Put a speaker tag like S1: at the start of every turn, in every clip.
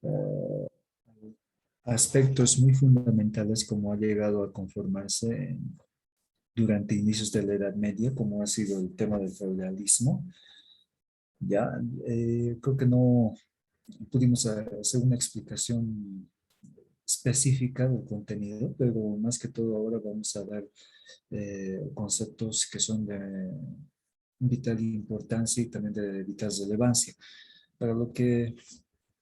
S1: eh, aspectos muy fundamentales como ha llegado a conformarse durante inicios de la Edad Media, como ha sido el tema del feudalismo. Ya, creo que no pudimos hacer una explicación específica del contenido, pero más que todo ahora vamos a dar conceptos que son de vital importancia y también de vital relevancia. Para lo que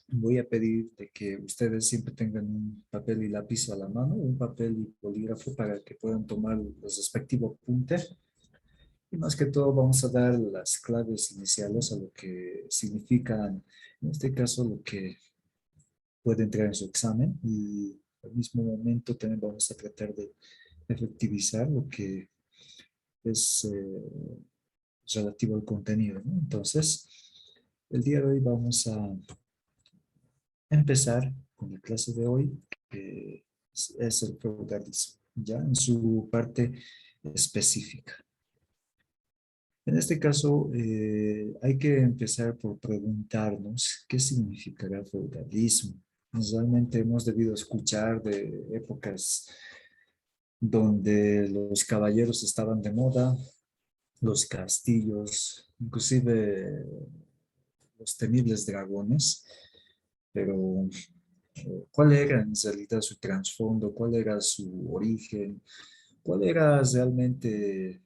S1: voy a pedir de que ustedes siempre tengan un papel y lápiz a la mano, un papel y bolígrafo para que puedan tomar los respectivos apuntes. Y más que todo vamos a dar las claves iniciales a lo que significan, en este caso, lo que puede entrar en su examen y al mismo momento también vamos a tratar de efectivizar lo que es relativo al contenido, ¿no? Entonces, el día de hoy vamos a empezar con la clase de hoy, que es el feudalismo, ya en su parte específica. En este caso, hay que empezar por preguntarnos qué significará feudalismo. Realmente hemos debido escuchar de épocas donde los caballeros estaban de moda, los castillos, inclusive los temibles dragones, pero ¿cuál era en realidad su trasfondo? ¿Cuál era su origen? ¿Cuál era realmente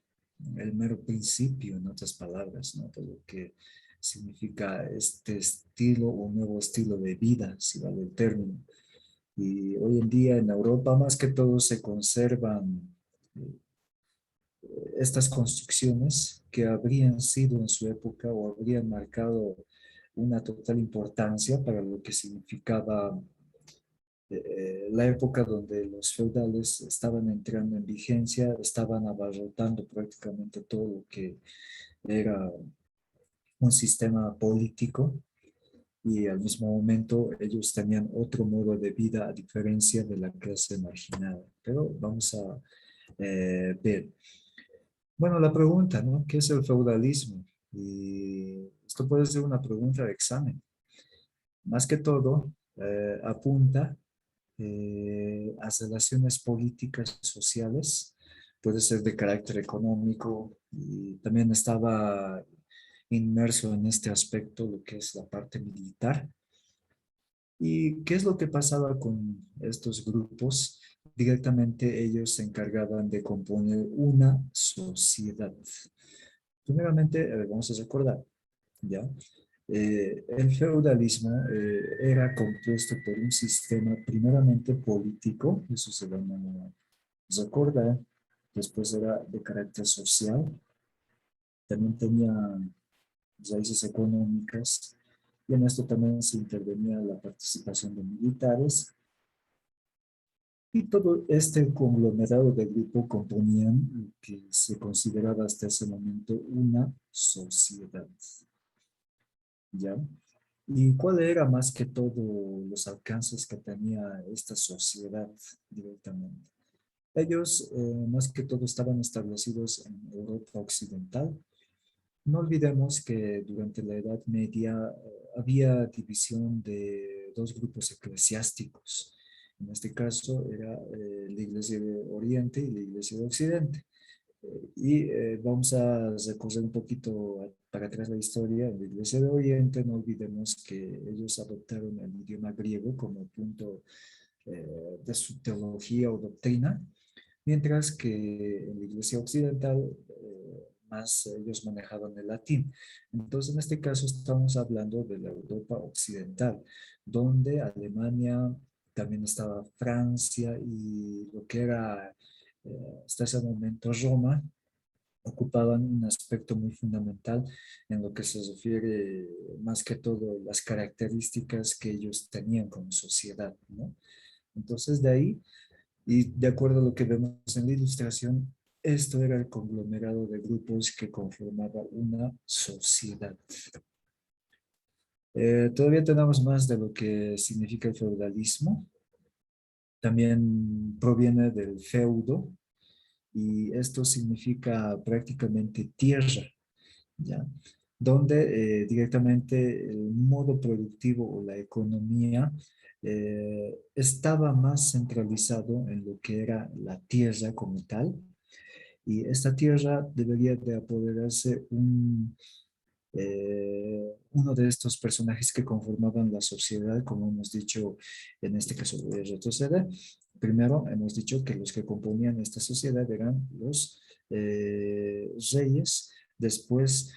S1: el mero principio, en otras palabras, ¿no? De lo que significa este estilo o nuevo estilo de vida, si vale el término? Y hoy en día en Europa más que todo se conservan eh, estas construcciones que habrían sido en su época o habrían marcado una total importancia para lo que significaba la época donde los feudales estaban entrando en vigencia, estaban abarrotando prácticamente todo lo que era un sistema político y al mismo momento ellos tenían otro modo de vida a diferencia de la clase marginada. Pero vamos a ver. Bueno, la pregunta, ¿no? ¿Qué es el feudalismo? Y esto puede ser una pregunta de examen. Más que todo, apunta a relaciones políticas sociales, puede ser de carácter económico y también estaba inmerso en este aspecto lo que es la parte militar. ¿Y qué es lo que pasaba con estos grupos? Directamente ellos se encargaban de componer una sociedad. Primeramente, vamos a recordar, ¿ya? El feudalismo era compuesto por un sistema primeramente político, eso se llama recordar, después era de carácter social, también tenía raíces económicas, y en esto también se intervenía la participación de militares, y todo este conglomerado de grupo componían lo que se consideraba hasta ese momento una sociedad, ¿ya? ¿Y cuál era más que todo los alcances que tenía esta sociedad directamente? Ellos más que todo estaban establecidos en Europa Occidental. No olvidemos que durante la Edad Media había división de dos grupos eclesiásticos. En este caso era la Iglesia de Oriente y la Iglesia de Occidente. Vamos a recorrer un poquito para atrás la historia. En la Iglesia de Oriente no olvidemos que ellos adoptaron el idioma griego como punto de su teología o doctrina, mientras que en la Iglesia Occidental más ellos manejaban el latín. Entonces, en este caso estamos hablando de la Europa Occidental, donde Alemania, también estaba Francia y lo que era hasta ese momento Roma, ocupaban un aspecto muy fundamental en lo que se refiere más que todo las características que ellos tenían como sociedad, ¿no? Entonces de ahí, y de acuerdo a lo que vemos en la ilustración, esto era el conglomerado de grupos que conformaba una sociedad. Todavía tenemos más de lo que significa el feudalismo. También proviene del feudo y esto significa prácticamente tierra, ¿ya? donde directamente el modo productivo o la economía estaba más centralizado en lo que era la tierra como tal, y esta tierra debería de apoderarse uno de estos personajes que conformaban la sociedad, como hemos dicho, en este caso voy a retroceder. Primero hemos dicho que los que componían esta sociedad eran los reyes. Después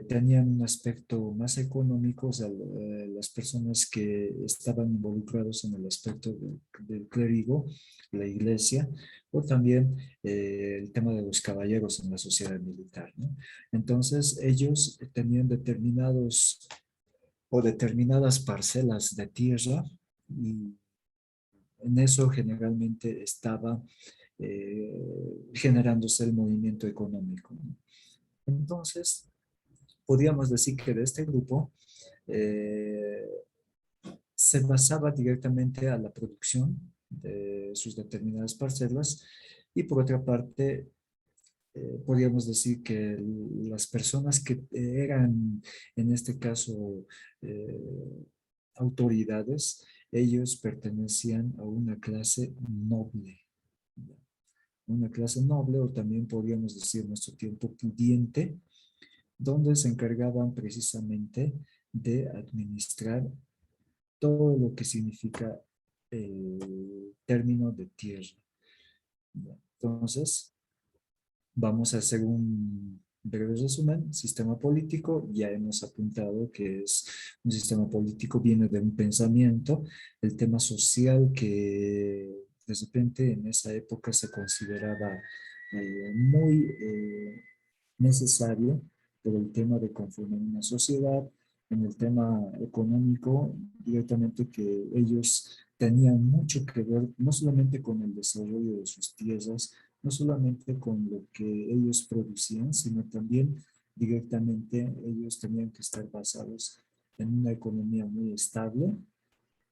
S1: tenían un aspecto más económico, o sea, las personas que estaban involucrados en el aspecto del clérigo, la iglesia, o también el tema de los caballeros en la sociedad militar, ¿no? Entonces, ellos tenían determinados o determinadas parcelas de tierra, y en eso generalmente estaba generándose el movimiento económico, ¿no? Entonces, podríamos decir que de este grupo eh, se basaba directamente a la producción de sus determinadas parcelas, y por otra parte podríamos decir que las personas que eran, en este caso, eh, autoridades, ellos pertenecían a una clase noble, o también podríamos decir en nuestro tiempo pudiente, donde se encargaban precisamente de administrar todo lo que significa el término de tierra. Entonces, vamos a hacer un breve resumen. Sistema político, ya hemos apuntado que es un sistema político, viene de un pensamiento. El tema social, que de repente en esa época se consideraba muy necesario por el tema de conformar una sociedad. En el tema económico, directamente que ellos tenían mucho que ver, no solamente con el desarrollo de sus tierras, no solamente con lo que ellos producían, sino también directamente ellos tenían que estar basados en una economía muy estable,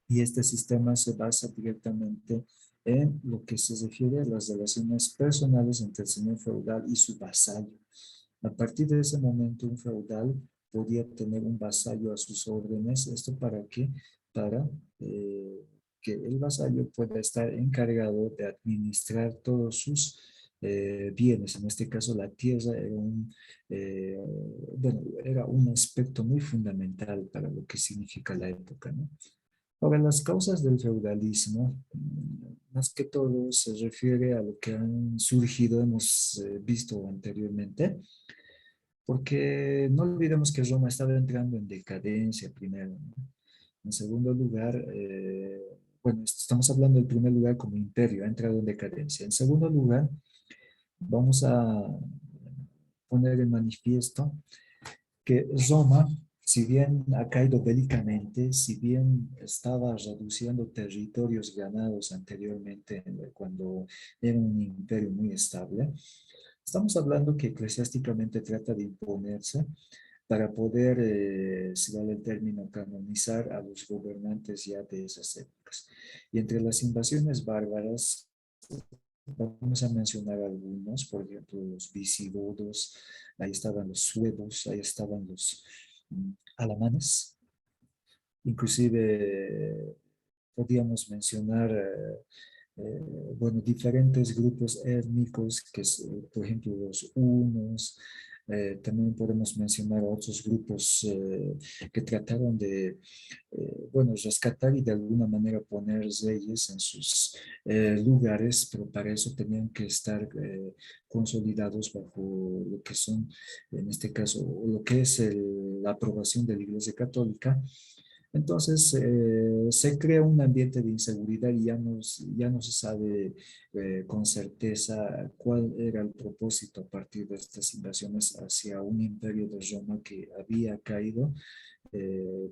S1: y este sistema se basa directamente en lo que se refiere a las relaciones personales entre el señor feudal y su vasallo. A partir de ese momento, un feudal podía tener un vasallo a sus órdenes. ¿Esto para qué? Para que el vasallo pueda estar encargado de administrar todos sus bienes. En este caso, la tierra era eh, bueno, era un aspecto muy fundamental para lo que significa la época, ¿no? Ahora, las causas del feudalismo, más que todo se refiere a lo que han surgido, hemos visto anteriormente, porque no olvidemos que Roma estaba entrando en decadencia primero, ¿no? En segundo lugar, bueno, estamos hablando del primer lugar como imperio, ha entrado en decadencia. En segundo lugar, vamos a poner en manifiesto que Roma, si bien ha caído bélicamente, si bien estaba reduciendo territorios ganados anteriormente cuando era un imperio muy estable, estamos hablando que eclesiásticamente trata de imponerse para poder, si vale el término, canonizar a los gobernantes ya de esas épocas. Y entre las invasiones bárbaras, vamos a mencionar algunos, por ejemplo, los visigodos, ahí estaban los suevos, ahí estaban los alamanes, inclusive podíamos mencionar, bueno, diferentes grupos étnicos, por ejemplo, los hunos. También podemos mencionar otros grupos que trataron de, bueno, rescatar y de alguna manera poner reyes en sus lugares, pero para eso tenían que estar consolidados bajo lo que son, en este caso, lo que es la aprobación de la Iglesia Católica. Entonces, se crea un ambiente de inseguridad, y ya no se sabe con certeza cuál era el propósito a partir de estas invasiones hacia un imperio de Roma que había caído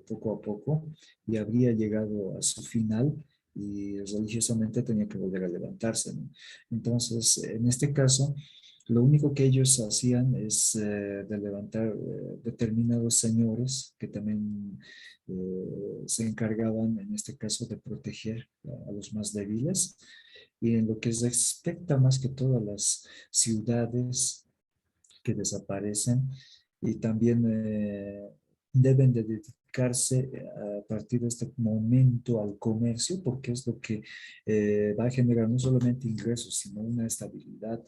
S1: poco a poco y habría llegado a su final, y religiosamente tenía que volver a levantarse, ¿no? Entonces, en este caso, lo único que ellos hacían es de levantar determinados señores que también se encargaban, en este caso, de proteger a los más débiles. Y en lo que respecta más que todo a las ciudades que desaparecen, y también deben de dedicarse a partir de este momento al comercio, porque es lo que va a generar no solamente ingresos, sino una estabilidad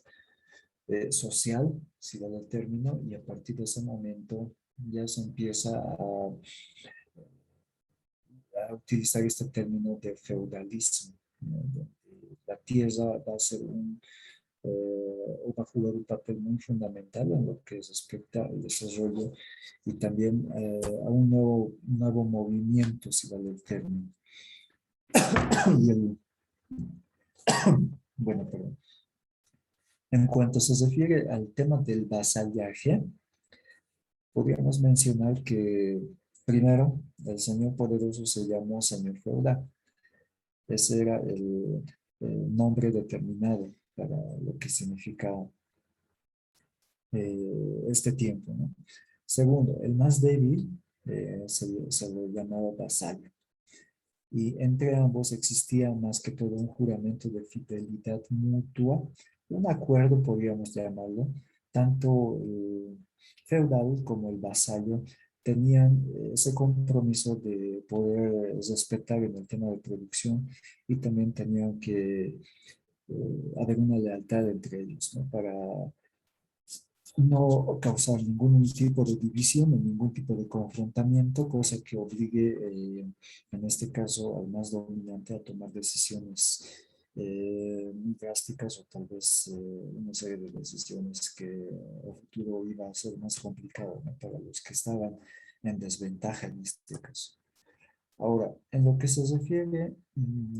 S1: social, si vale el término, y a partir de ese momento ya se empieza a utilizar este término de feudalismo, ¿no? Donde la tierra va a ser va a jugar un papel muy fundamental en lo que respecta al desarrollo y también a un nuevo movimiento, si vale el término. Y bueno, perdón. En cuanto se refiere al tema del vasallaje, podríamos mencionar que primero el señor poderoso se llamó señor feudal. Ese era el nombre determinado para lo que significa este tiempo, ¿no? Segundo, el más débil se le llamaba vasallo. Y entre ambos existía más que todo un juramento de fidelidad mutua, un acuerdo, podríamos llamarlo. Tanto el feudal como el vasallo tenían ese compromiso de poder respetar en el tema de producción y también tenían que haber una lealtad entre ellos, ¿no? Para no causar ningún tipo de división o ningún tipo de confrontamiento, cosa que obligue, en este caso, al más dominante a tomar decisiones muy drásticas o tal vez una serie de decisiones que a futuro iba a ser más complicado, ¿no? Para los que estaban en desventaja en este caso. Ahora, en lo que se refiere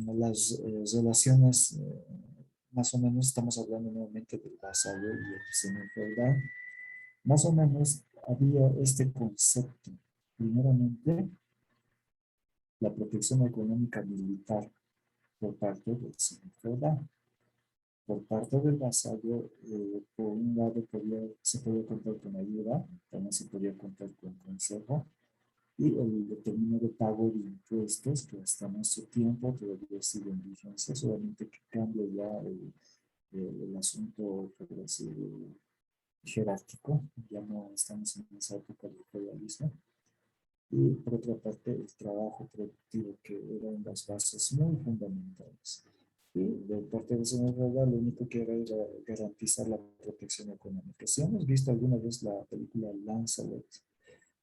S1: a las relaciones, más o menos estamos hablando nuevamente del vasallo y el señor feudal. Más o menos había este concepto. Primeramente, la protección económica militar por parte del señor feudal. Por parte del vasallo, por un lado se podía contar con ayuda, también se podía contar con consejo y el determinado pago de impuestos que hasta nuestro tiempo todavía sigue en vigencia, solamente que cambia ya el asunto, por decir, jerárquico, ya no estamos en esa época del feudalismo. Y por otra parte, el trabajo productivo, que eran las bases muy fundamentales. Y de parte del señor feudal, lo único que era garantizar la protección económica. Si hemos visto alguna vez la película Lancelot,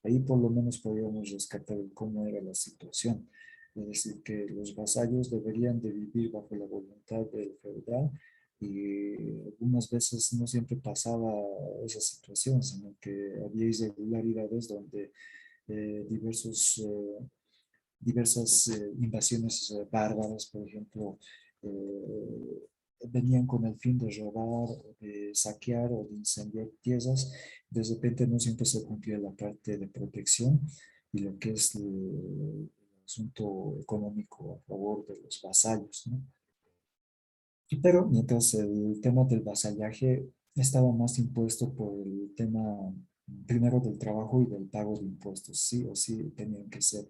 S1: ahí por lo menos podríamos rescatar cómo era la situación. Es decir, que los vasallos deberían de vivir bajo la voluntad del feudal y algunas veces no siempre pasaba esa situación, sino que había irregularidades donde diversas invasiones bárbaras, por ejemplo, venían con el fin de robar, de saquear o de incendiar tierras. De repente no siempre se cumplía la parte de protección y lo que es el asunto económico a favor de los vasallos, ¿no? Pero mientras el tema del vasallaje estaba más impuesto por el tema primero del trabajo y del pago de impuestos, sí o sí tenían que ser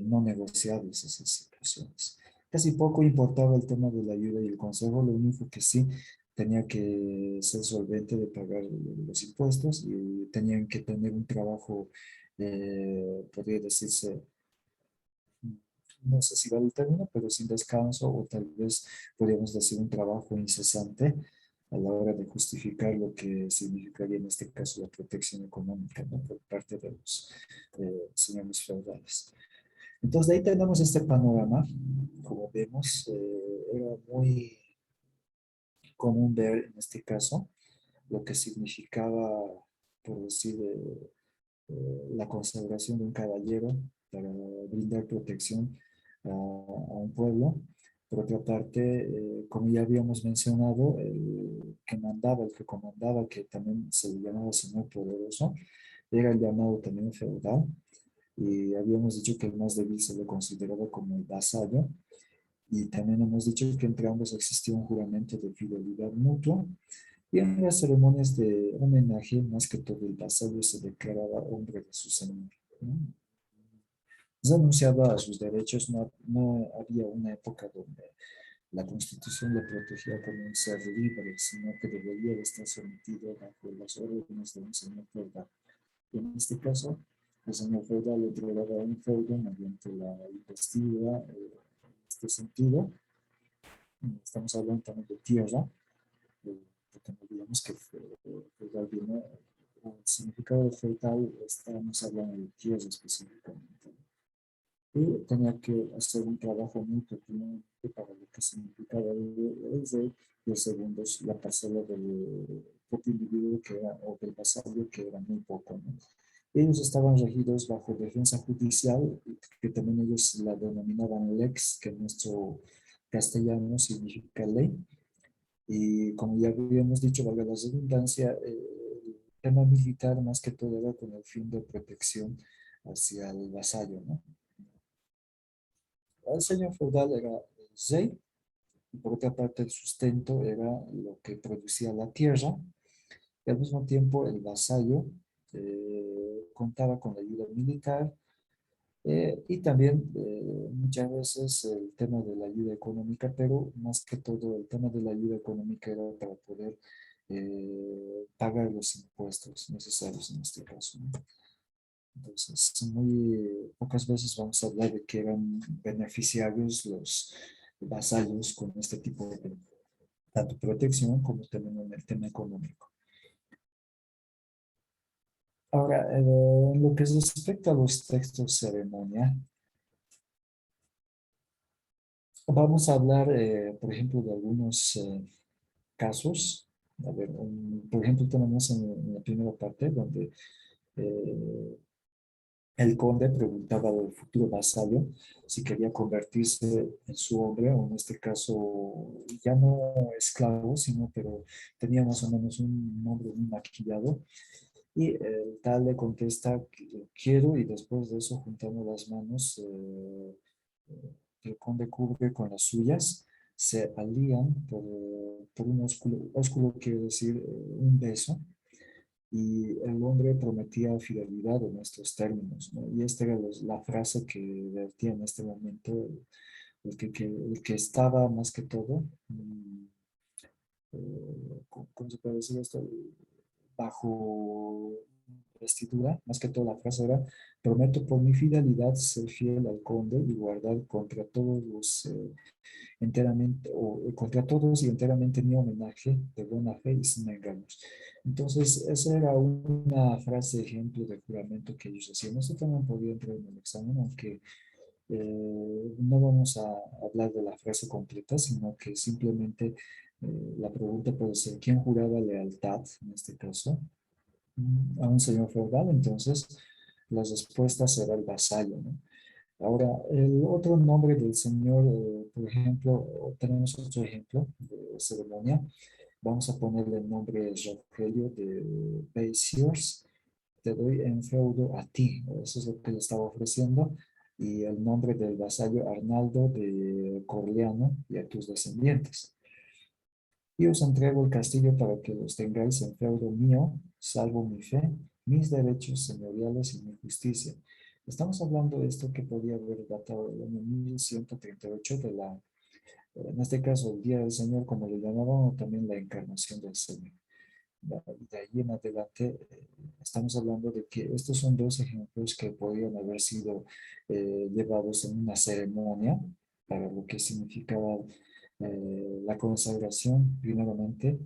S1: no negociables esas situaciones. Casi poco importaba el tema de la ayuda y el consejo, lo único que sí tenía que ser solvente de pagar los impuestos y tenían que tener un trabajo, podría decirse, no sé si vale el término, pero sin descanso o tal vez podríamos decir un trabajo incesante a la hora de justificar lo que significaría en este caso la protección económica, ¿no? Por parte de los señores feudales. Entonces, de ahí tenemos este panorama. Como vemos, era muy común ver en este caso lo que significaba, por decir, la consagración de un caballero para brindar protección a un pueblo. Por otra parte, como ya habíamos mencionado, el que mandaba, el que comandaba, que también se le llamaba señor poderoso, era el llamado también feudal. Y habíamos dicho que el más débil se le consideraba como el vasallo. Y también hemos dicho que entre ambos existía un juramento de fidelidad mutua. Y en las ceremonias de homenaje, más que todo el vasallo se declaraba hombre de su señor, ¿no? Renunciaba a sus derechos, no había una época donde la Constitución le protegía como un ser libre, sino que debería de estar sometido bajo las órdenes de un señor feudal. En este caso, el señor feudal entregaba un feudo mediante la investidura, en este sentido. Estamos hablando también de tierra, porque no olvidemos que feudal viene, el significado de feudal, estamos hablando de tierra específicamente. Y tenía que hacer un trabajo muy pequeño para lo que significaba el rey, y el segundo es la parcela del propio individuo que era, o del vasallo, que era muy poco, ¿no? Ellos estaban regidos bajo defensa judicial, que también ellos la denominaban lex, que en nuestro castellano significa ley. Y como ya habíamos dicho, valga la redundancia, el tema militar más que todo era con el fin de protección hacia el vasallo, ¿no? El señor feudal era el rey, y por otra parte el sustento era lo que producía la tierra, y al mismo tiempo el vasallo contaba con la ayuda militar, y también muchas veces el tema de la ayuda económica, pero más que todo el tema de la ayuda económica era para poder pagar los impuestos necesarios en este caso, ¿no? Entonces, muy pocas veces vamos a hablar de que eran beneficiarios los vasallos con este tipo de tanto protección como también en el tema económico. Ahora, en lo que respecta a los textos ceremonia, vamos a hablar, por ejemplo, de algunos casos. A ver, por ejemplo, tenemos en la primera parte donde eh, el conde preguntaba al futuro vasallo si quería convertirse en su hombre, o en este caso ya no esclavo, sino pero tenía más o menos un nombre muy maquillado. Y el tal le contesta que quiero, y después de eso, juntando las manos, el conde cubre con las suyas, se alían por un ósculo, ósculo quiere decir un beso, y el hombre prometía fidelidad en estos términos, ¿no? Y esta era la frase que vertía en este momento el que estaba más que todo, ¿cómo se puede decir esto? Bajo vestidura, más que todo la frase era: prometo por mi fidelidad ser fiel al conde y guardar contra todos los enteramente, o contra todos y enteramente mi homenaje de buena fe y sin engaños. Entonces, esa era una frase ejemplo de juramento que ellos hacían. Eso también podía entrar en el examen, aunque no vamos a hablar de la frase completa, sino que simplemente la pregunta puede ser: ¿quién juraba lealtad en este caso? A un señor feudal. Entonces la respuesta será el vasallo, ¿no? Ahora, el otro nombre del señor, por ejemplo, tenemos otro ejemplo de ceremonia. Vamos a ponerle el nombre Rogelio de Basiors. Te doy en feudo a ti. Eso es lo que le estaba ofreciendo. Y el nombre del vasallo Arnaldo de Corleano y a tus descendientes. Y os entrego el castillo para que los tengáis en feudo mío, salvo mi fe, mis derechos señoriales y mi justicia. Estamos hablando de esto que podía haber datado del año 1138 de la, en este caso, el Día del Señor, como le llamaban, o también la encarnación del Señor. Y de ahí en adelante, estamos hablando de que estos son dos ejemplos que podrían haber sido llevados en una ceremonia para lo que significaba la consagración, primeramente,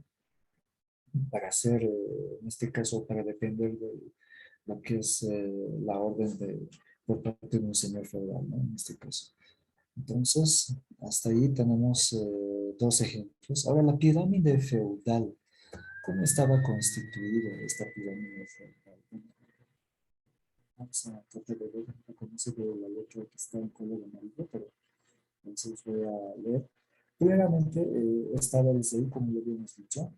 S1: para hacer, en este caso, para depender de lo que es la orden por parte de un señor feudal, ¿no? En este caso. Entonces, hasta ahí tenemos dos ejemplos. Ahora, la pirámide feudal. ¿Cómo estaba constituida esta pirámide feudal? Bueno, vamos a tratar de ver, no conoce de la letra que está en color amarillo, pero entonces voy a leer. Primeramente estaba el rey, como ya habíamos dicho.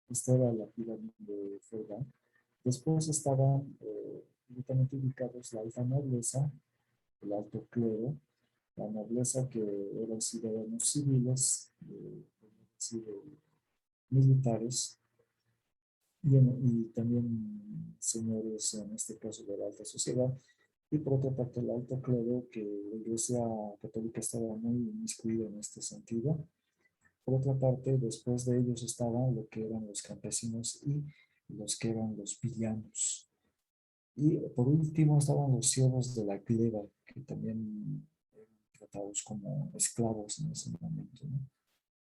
S1: Esta era la pirámide feudal. Después estaban directamente ubicados la alta nobleza, el alto clero, la nobleza que eran ciudadanos civiles, militares, y también señores, en este caso de la alta sociedad. Y por otra parte, el alto clero, que la Iglesia Católica estaba muy inmiscuida en este sentido. Por otra parte, después de ellos estaban lo que eran los campesinos y los que eran los villanos. Y por último estaban los siervos de la gleba, que también eran tratados como esclavos en ese momento, ¿no?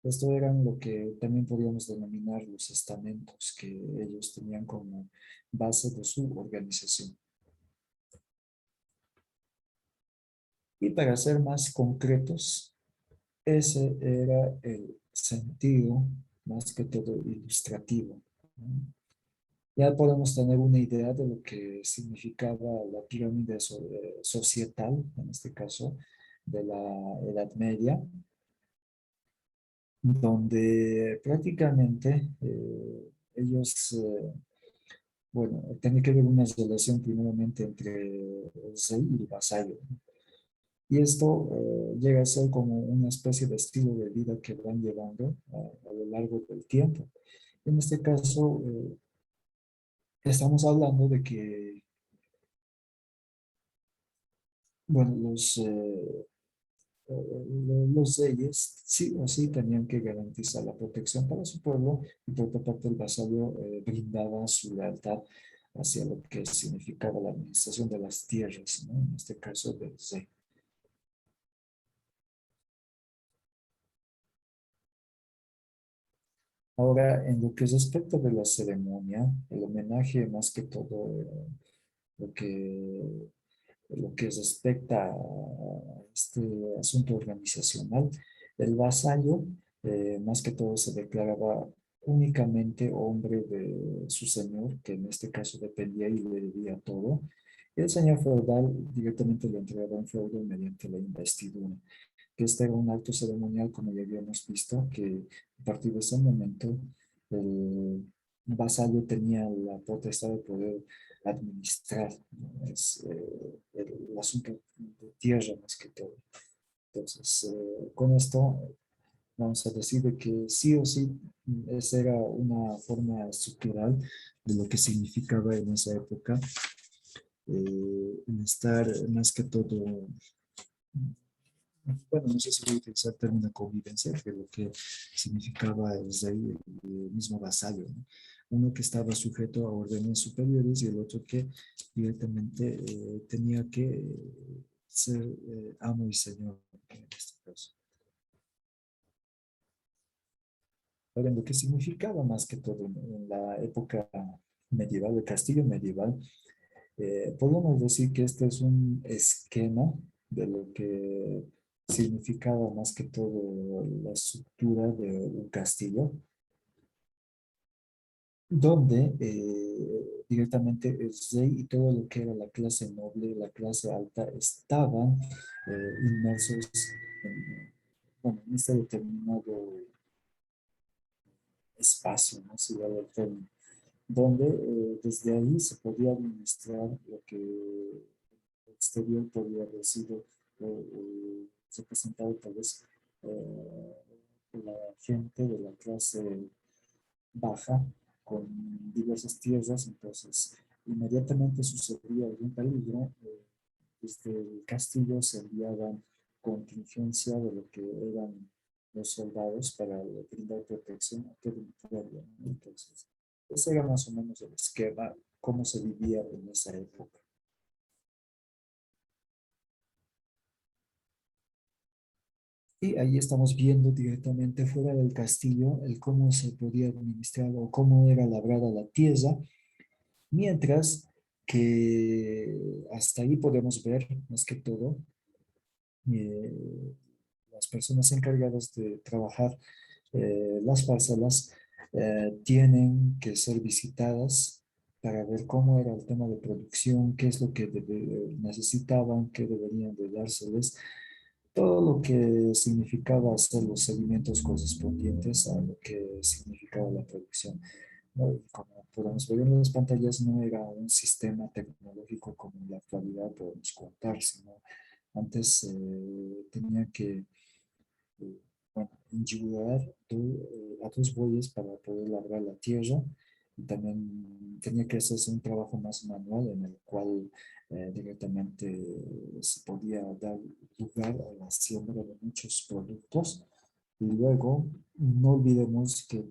S1: Esto eran lo que también podríamos denominar los estamentos que ellos tenían como base de su organización. Y para ser más concretos, ese era el sentido más que todo ilustrativo, ¿no? Ya podemos tener una idea de lo que significaba la pirámide societal, en este caso, de la Edad Media, donde prácticamente ellos, bueno, tiene que haber una relación primeramente entre el rey y el vasallo. Y esto llega a ser como una especie de estilo de vida que van llevando a lo largo del tiempo. En este caso, estamos hablando de que, bueno, los reyes sí o sí tenían que garantizar la protección para su pueblo y por otra parte el vasallo brindaba su lealtad hacia lo que significaba la administración de las tierras, ¿no? En este caso del rey. Ahora, en lo que respecta de la ceremonia, el homenaje más que todo, lo que, lo que respecta a este asunto organizacional, el vasallo más que todo se declaraba únicamente hombre de su señor, que en este caso dependía y le debía todo. El señor feudal directamente le entregaba un feudo mediante la investidura, que este era un acto ceremonial, como ya habíamos visto, que a partir de ese momento el vasallo tenía la potestad de poder administrar, ¿no? Es el asunto de tierra más que todo. Entonces, con esto vamos a decir de que sí o sí esa era una forma estructural de lo que significaba en esa época el estar más que todo, bueno, no sé si voy a utilizar el término convivencia, que lo que significaba el rey, el mismo vasallo, ¿no? Uno que estaba sujeto a órdenes superiores y el otro que directamente tenía que ser amo y señor en este caso. Ahora, lo que significaba más que todo en la época medieval, el castillo medieval, podemos decir que este es un esquema de lo que significaba más que todo la estructura de un castillo, donde directamente el rey y todo lo que era la clase noble, la clase alta, estaban inmersos en, bueno, en este determinado espacio, ¿no? Si vale el término, donde desde ahí se podía administrar lo que el exterior podía haber sido representado tal vez eh, por la gente de la clase baja con diversas tierras, entonces inmediatamente sucedía algún peligro, desde el castillo se enviaban contingencia de lo que eran los soldados para brindar protección a todo el pueblo, ¿no? Entonces, ese era más o menos el esquema, cómo se vivía en esa época. Y ahí estamos viendo directamente fuera del castillo el cómo se podía administrar o cómo era labrada la tierra, mientras que hasta ahí podemos ver más que todo eh, las personas encargadas de trabajar las parcelas tienen que ser visitadas para ver cómo era el tema de producción, qué es lo que necesitaban, qué deberían de dárseles, todo lo que significaba hacer los seguimientos correspondientes a lo que significaba la producción, ¿no? Y como podemos ver en las pantallas, no era un sistema tecnológico como en la actualidad podemos contar, sino antes tenía que bueno, enjugar a dos bueyes para poder labrar la tierra y también tenía que hacerse un trabajo más manual en el cual directamente se podía dar lugar a la siembra de muchos productos. Y luego, no olvidemos que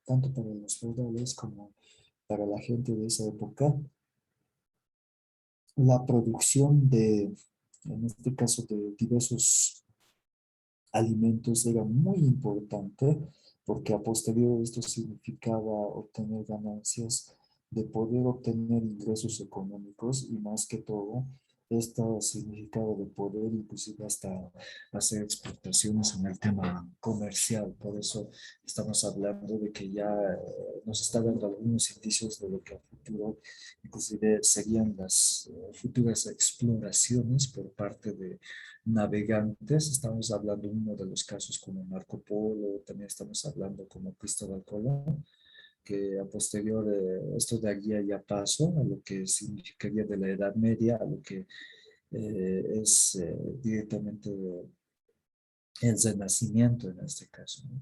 S1: tanto para los feudales como para la gente de esa época, la producción en este caso, de diversos alimentos era muy importante porque a posteriori esto significaba obtener ganancias, de poder obtener ingresos económicos y más que todo, esto significaba de poder inclusive hasta hacer exportaciones en el tema comercial. Por eso estamos hablando de que ya nos está dando algunos indicios de lo que a futuro inclusive serían las futuras exploraciones por parte de navegantes. Estamos hablando de uno de los casos como Marco Polo, también estamos hablando como Cristóbal Colón, que a posterior esto daría ya paso a lo que significaría de la Edad Media, a lo que es directamente el Renacimiento en este caso, ¿no?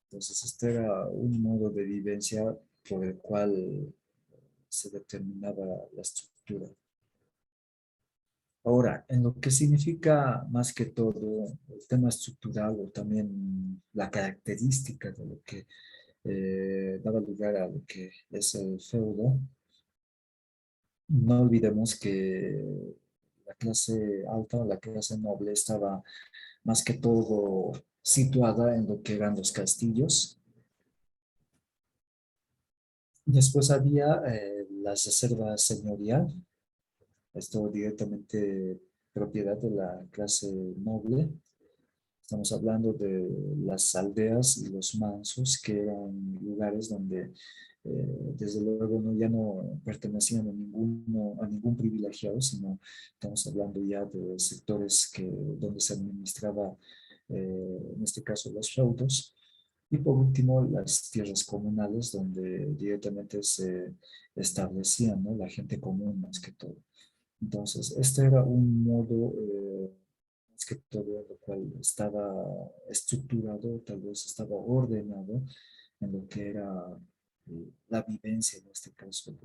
S1: Entonces, este era un modo de vivencia por el cual se determinaba la estructura. Ahora, en lo que significa más que todo el tema estructural o también la característica de lo que daba lugar a lo que es el feudo, no olvidemos que la clase alta o la clase noble estaba más que todo situada en lo que eran los castillos. Después había las reservas señorial, esto directamente propiedad de la clase noble. Estamos hablando de las aldeas y los mansos, que eran lugares donde, desde luego, ya no pertenecían a ningún privilegiado, sino estamos hablando ya de sectores donde se administraba, en este caso, los feudos. Y por último, las tierras comunales, donde directamente se establecían, ¿no? La gente común más que todo. Entonces, este era un modo, más que todo, lo cual estaba estructurado, tal vez estaba ordenado en lo que era la vivencia, en este caso,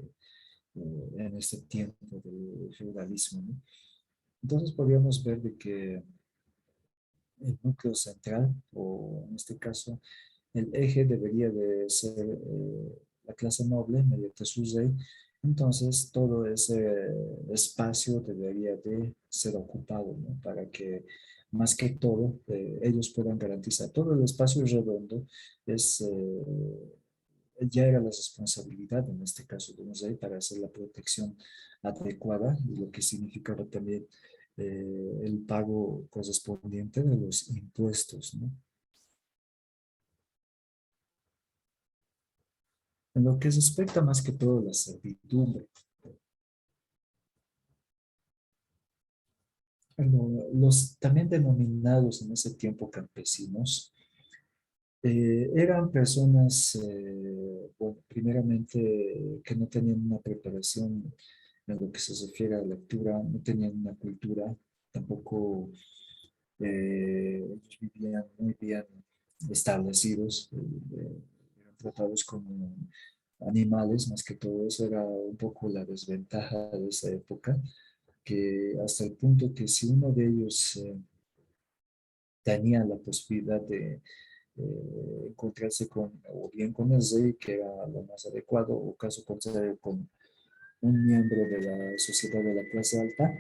S1: en este tiempo del feudalismo, ¿no? Entonces, podríamos ver de que el núcleo central, o en este caso, el eje debería de ser la clase noble mediante su rey. Entonces, todo ese espacio debería de ser ocupado, ¿no? Para que más que todo ellos puedan garantizar. Todo el espacio redondo es, ya era la responsabilidad, en este caso de un rey, para hacer la protección adecuada y lo que significaba también el pago correspondiente de los impuestos, ¿no? En lo que respecta más que todo a la servidumbre, bueno, los también denominados en ese tiempo campesinos eran personas, bueno, primeramente que no tenían una preparación en lo que se refiere a lectura, no tenían una cultura, tampoco ellos vivían muy bien establecidos, eran tratados como animales, más que todo eso era un poco la desventaja de esa época, que hasta el punto que si uno de ellos tenía la posibilidad de encontrarse con, o bien con el rey, que era lo más adecuado, o caso contrario, con un miembro de la sociedad de la clase alta,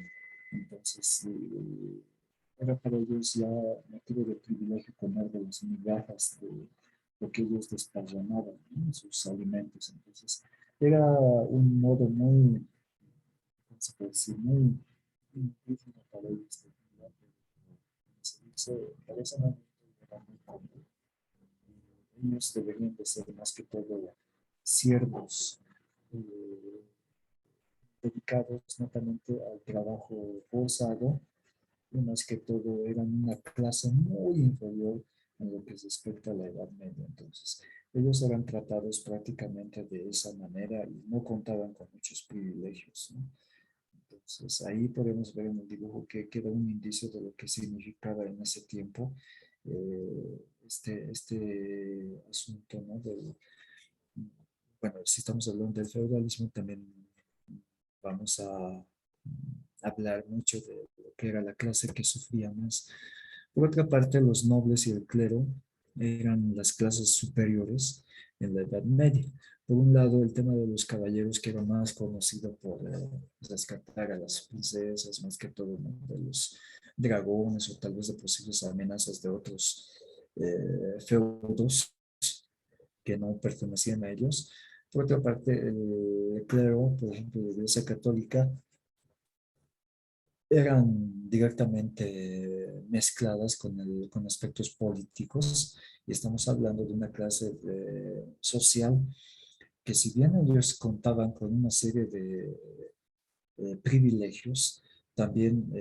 S1: entonces era para ellos ya motivo de privilegio comer de las migajas de lo que ellos desparramaban, ¿no? En sus alimentos. Entonces, era un modo muy, ¿cómo se puede decir? Muy indígena para ellos. Se dice, para ese momento era muy común. Ellos deberían de ser más que todo siervos eh, dedicados netamente al trabajo forzado y más que todo eran una clase muy inferior en lo que respecta a la Edad Media. Entonces, ellos eran tratados prácticamente de esa manera y no contaban con muchos privilegios, ¿no? Entonces, ahí podemos ver en el dibujo que queda un indicio de lo que significaba en ese tiempo este asunto, ¿no? Bueno, si estamos hablando del feudalismo, también vamos a hablar mucho de lo que era la clase que sufría más. Por otra parte, los nobles y el clero eran las clases superiores en la Edad Media. Por un lado, el tema de los caballeros, que era más conocido por rescatar a las princesas, más que todo, ¿no? De los dragones o tal vez de posibles amenazas de otros feudos que no pertenecían a ellos. Por otra parte, el clero, por ejemplo, de la Iglesia Católica, eran directamente mezcladas con aspectos políticos y estamos hablando de una clase social que si bien ellos contaban con una serie de privilegios, también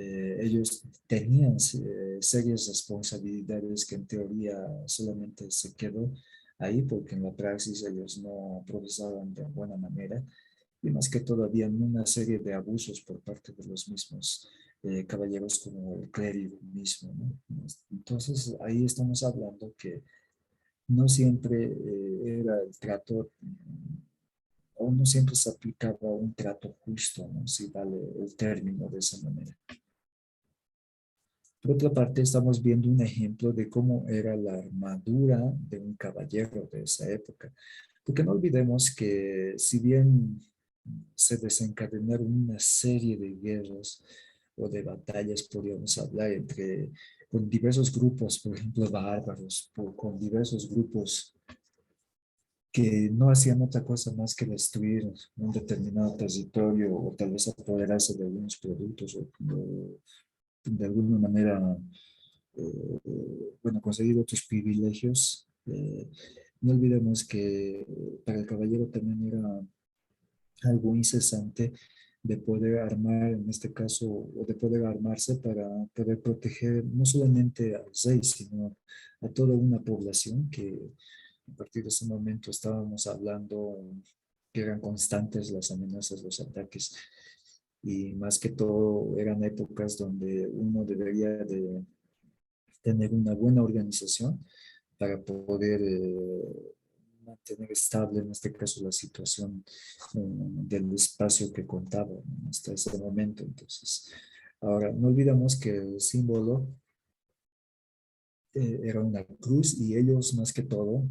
S1: ellos tenían serias responsabilidades que en teoría solamente se quedó ahí porque en la praxis ellos no procesaban de buena manera y más que todavía en una serie de abusos por parte de los mismos caballeros como el clérigo mismo, ¿no? Entonces ahí estamos hablando que no siempre era el trato, o no siempre se aplicaba un trato justo, ¿no? Si vale el término de esa manera. Por otra parte, estamos viendo un ejemplo de cómo era la armadura de un caballero de esa época. Porque no olvidemos que si bien se desencadenaron una serie de guerras o de batallas, podríamos hablar, con diversos grupos, por ejemplo, bárbaros, con diversos grupos que no hacían otra cosa más que destruir un determinado territorio o tal vez apoderarse de algunos productos o de alguna manera, bueno, conseguir otros privilegios. No olvidemos que para el caballero también era algo incesante de poder armar, en este caso, o de poder armarse para poder proteger no solamente al rey, sino a toda una población que a partir de ese momento estábamos hablando que eran constantes las amenazas, los ataques, y más que todo eran épocas donde uno debería de tener una buena organización para poder mantener estable, en este caso, la situación del espacio que contaba, ¿no? Hasta ese momento. Entonces, ahora, no olvidamos que el símbolo era una cruz y ellos, más que todo,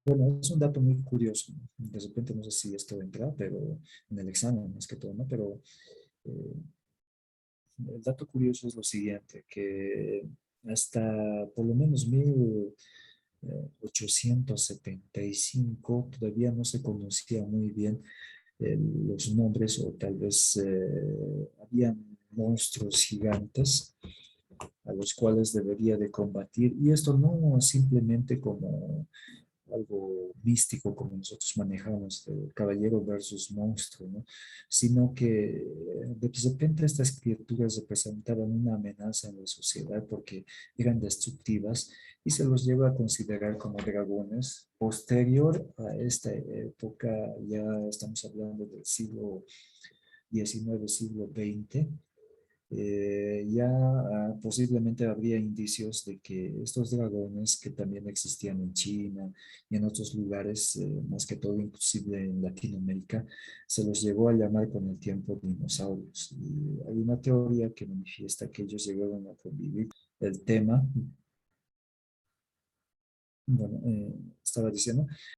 S1: bueno, es un dato muy curioso, ¿no? De repente no sé si esto entra, pero en el examen, más que todo, ¿no? Pero eh, el dato curioso es lo siguiente, que hasta por lo menos 1875 todavía no se conocía muy bien los nombres o tal vez habían monstruos gigantes a los cuales debería de combatir. Y esto no simplemente como algo místico como nosotros manejamos, de caballero versus monstruo, ¿no? Sino que de repente estas criaturas representaban una amenaza en la sociedad porque eran destructivas y se los lleva a considerar como dragones. Posterior a esta época, ya estamos hablando del siglo XIX, siglo XX, ya posiblemente habría indicios de que estos dragones que también existían en China y en otros lugares, más que todo inclusive en Latinoamérica, se los llegó a llamar con el tiempo dinosaurios. Y hay una teoría que manifiesta que ellos llegaron a convivir. El tema, bueno, estaba diciendo,